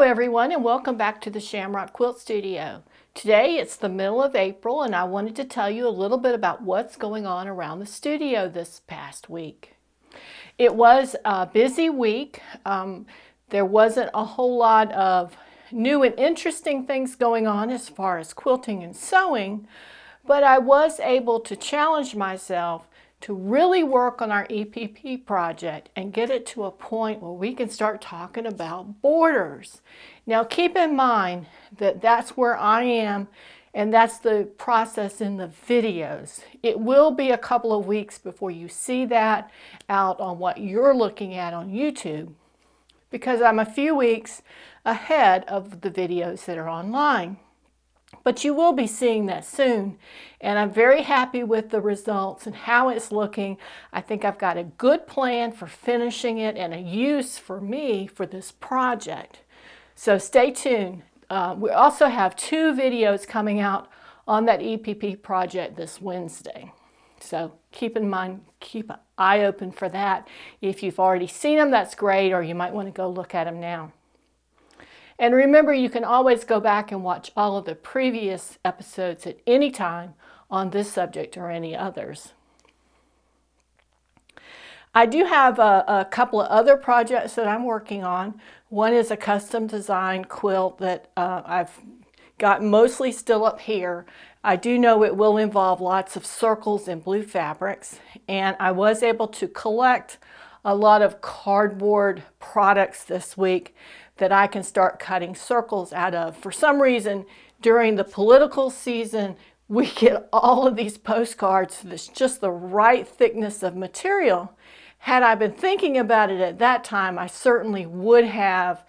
everyone, and welcome back to the Shamrock Quilt Studio. Today it's the middle of April and I wanted to tell you a little bit about what's going on around the studio this past week. It was a busy week. There wasn't a whole lot of new and interesting things going on as far as quilting and sewing, but I was able to challenge myself to really work on our EPP project and get it to a point where we can start talking about borders. Now keep in mind that that's where I am and that's the process in the videos. It will be a couple of weeks before you see that out on what you're looking at on YouTube, because I'm a few weeks ahead of the videos that are online. But you will be seeing that soon, and I'm very happy with the results and how it's looking. I think I've got a good plan for finishing it and a use for me for this project. So stay tuned. We also have 2 videos coming out on that EPP project this Wednesday. So keep in mind, keep an eye open for that. If you've already seen them, that's great, or you might want to go look at them now. And remember, you can always go back and watch all of the previous episodes at any time on this subject or any others. I do have a couple of other projects that I'm working on. One is a custom design quilt that I've got mostly still up here. I do know it will involve lots of circles and blue fabrics, and I was able to collect a lot of cardboard products this week that I can start cutting circles out of. For some reason, during the political season, we get all of these postcards that's just the right thickness of material. Had I been thinking about it at that time, I certainly would have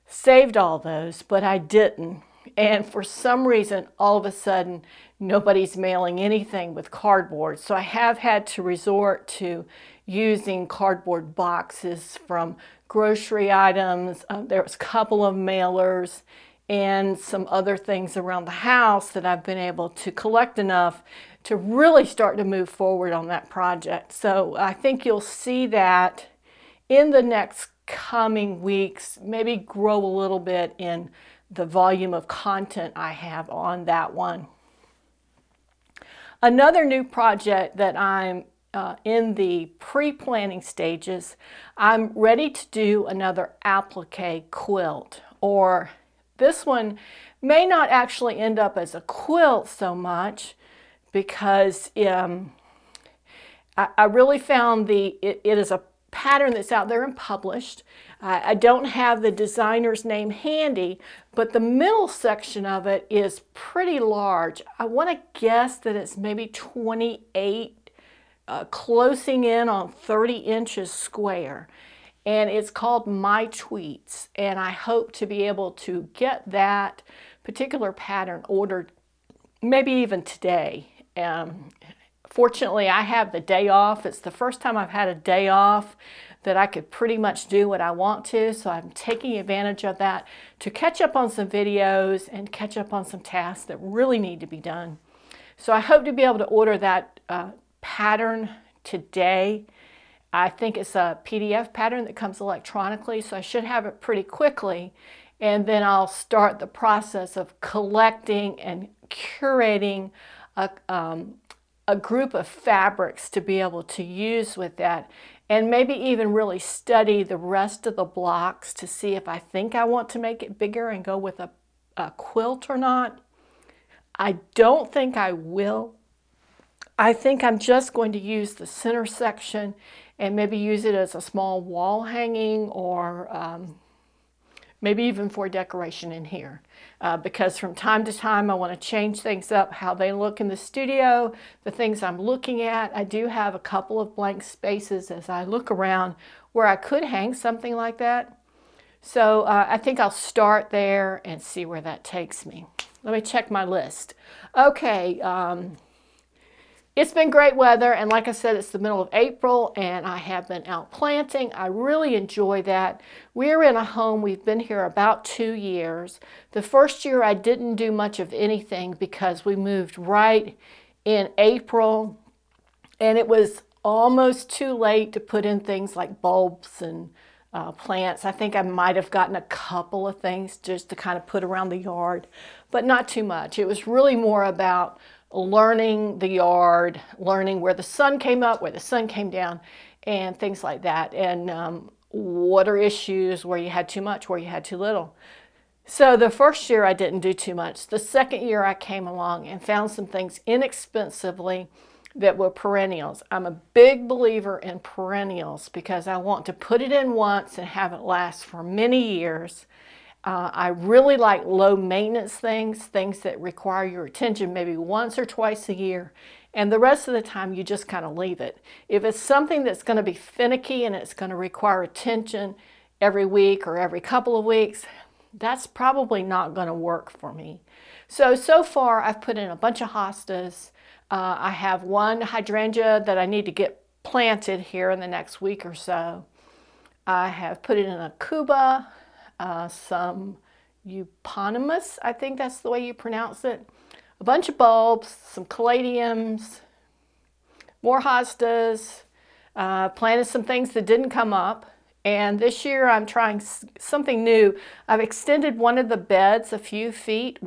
saved all those, but I didn't. And for some reason, all of a sudden, nobody's mailing anything with cardboard. So I have had to resort to using cardboard boxes from grocery items. There was a couple of mailers and some other things around the house that I've been able to collect enough to really start to move forward on that project. So I think you'll see that in the next coming weeks, maybe grow a little bit in the volume of content I have on that one. Another new project that I'm in the pre-planning stages, I'm ready to do another applique quilt, or this one may not actually end up as a quilt so much because I really found it is a pattern that's out there and published. I don't have the designer's name handy, but the middle section of it is pretty large. I want to guess that it's maybe 28 closing in on 30 inches square, and it's called My Tweets, and I hope to be able to get that particular pattern ordered maybe even today. Fortunately, I have the day off. It's the first time I've had a day off that I could pretty much do what I want to, so I'm taking advantage of that to catch up on some videos and catch up on some tasks that really need to be done. So I hope to be able to order that pattern today. I think it's a PDF pattern that comes electronically, so I should have it pretty quickly, and then I'll start the process of collecting and curating a group of fabrics to be able to use with that, and maybe even really study the rest of the blocks to see if I think I want to make it bigger and go with a quilt or not. I don't think I will. I think I'm just going to use the center section and maybe use it as a small wall hanging, or maybe even for decoration in here. Because from time to time I want to change things up, how they look in the studio, the things I'm looking at. I do have a couple of blank spaces as I look around where I could hang something like that. So I think I'll start there and see where that takes me. Let me check my list. Okay. It's been great weather, and like I said, it's the middle of April and I have been out planting. I really enjoy that. We're in a home, we've been here about 2 years. The first year I didn't do much of anything because we moved right in April, and it was almost too late to put in things like bulbs and plants. I think I might have gotten a couple of things just to kind of put around the yard, but not too much. It was really more about learning the yard, learning where the sun came up, where the sun came down, and things like that. And what are issues where you had too much, where you had too little. So the first year I didn't do too much. The second year I came along and found some things inexpensively that were perennials. I'm a big believer in perennials because I want to put it in once and have it last for many years. I really like low maintenance things that require your attention maybe once or twice a year, and the rest of the time you just kind of leave it. If it's something that's going to be finicky and it's going to require attention every week or every couple of weeks, that's probably not going to work for me. So far I've put in a bunch of hostas. I have one hydrangea that I need to get planted here in the next week or so. I have put it in a cuba, some euonymus, I think that's the way you pronounce it, a bunch of bulbs, some caladiums, more hostas, planted some things that didn't come up. And this year I'm trying something new. I've extended one of the beds a few feet.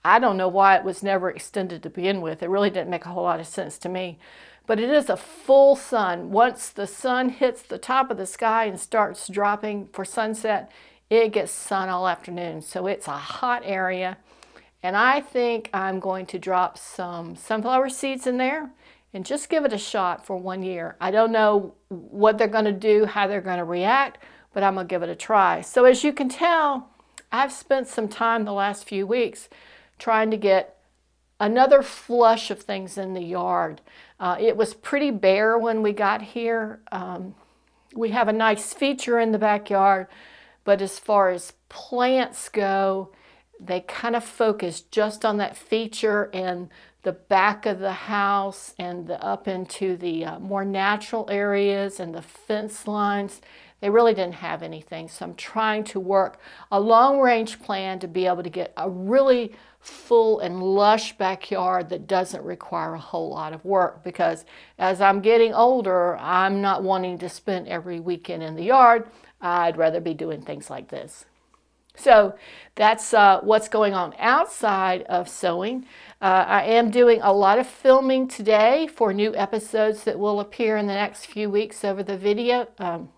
I don't know why it was never extended to begin with. It really didn't make a whole lot of sense to me. But it is a full sun. Once the sun hits the top of the sky and starts dropping for sunset, it gets sun all afternoon. So it's a hot area. And I think I'm going to drop some sunflower seeds in there and just give it a shot for 1 year. I don't know what they're going to do, how they're going to react, but I'm going to give it a try. So as you can tell, I've spent some time the last few weeks trying to get another flush of things in the yard. It was pretty bare when we got here. We have a nice feature in the backyard, but as far as plants go, they kind of focus just on that feature and the back of the house and up into the more natural areas and the fence lines. They really didn't have anything. So I'm trying to work a long-range plan to be able to get a really full and lush backyard that doesn't require a whole lot of work, because as I'm getting older, I'm not wanting to spend every weekend in the yard. I'd rather be doing things like this. So that's what's going on outside of sewing. I am doing a lot of filming today for new episodes that will appear in the next few weeks over the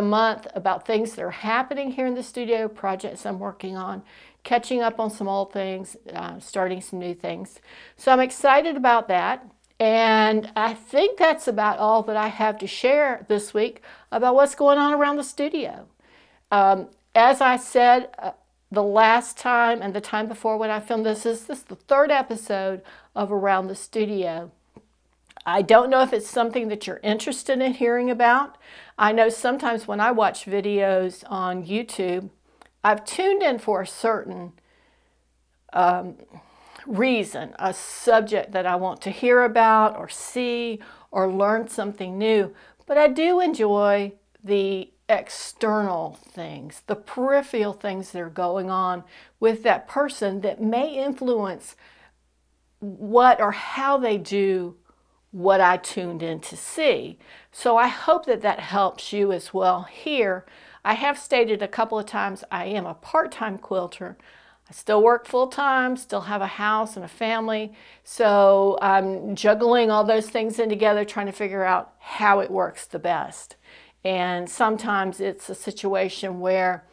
month, about things that are happening here in the studio, projects I'm working on, catching up on some old things, starting some new things. So I'm excited about that. And I think that's about all that I have to share this week about what's going on around the studio. As I said the last time and the time before when I filmed this is the third episode of Around the Studio. I don't know if it's something that you're interested in hearing about. I know sometimes when I watch videos on YouTube, I've tuned in for a certain reason, a subject that I want to hear about or see or learn something new. But I do enjoy the external things, the peripheral things that are going on with that person that may influence what or how they do what I tuned in to see. So I hope that that helps you as well here. I have stated a couple of times I am a part-time quilter. I still work full-time, still have a house and a family, so I'm juggling all those things in together, trying to figure out how it works the best. And sometimes it's a situation where,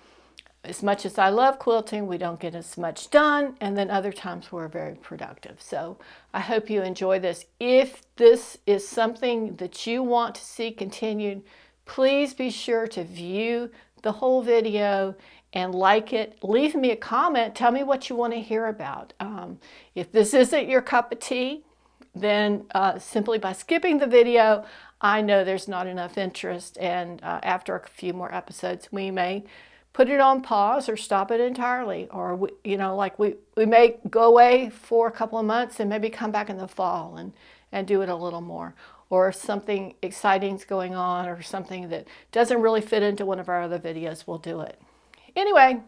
as much as I love quilting, we don't get as much done, and then other times we're very productive. So I hope you enjoy this. If this is something that you want to see continued, please be sure to view the whole video and like it. Leave me a comment. Tell me what you want to hear about. If this isn't your cup of tea, then simply by skipping the video, I know there's not enough interest, and after a few more episodes, we may put it on pause or stop it entirely, or we may go away for a couple of months and maybe come back in the fall and do it a little more. Or if something exciting is going on or something that doesn't really fit into one of our other videos, we'll do it. Anyway,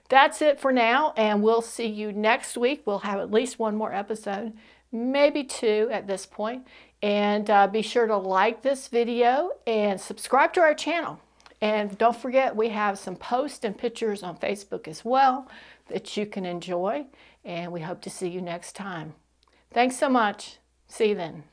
that's it for now, and we'll see you next week. We'll have at least one more episode, maybe two at this point. And be sure to like this video and subscribe to our channel. And don't forget, we have some posts and pictures on Facebook as well that you can enjoy. And we hope to see you next time. Thanks so much. See you then.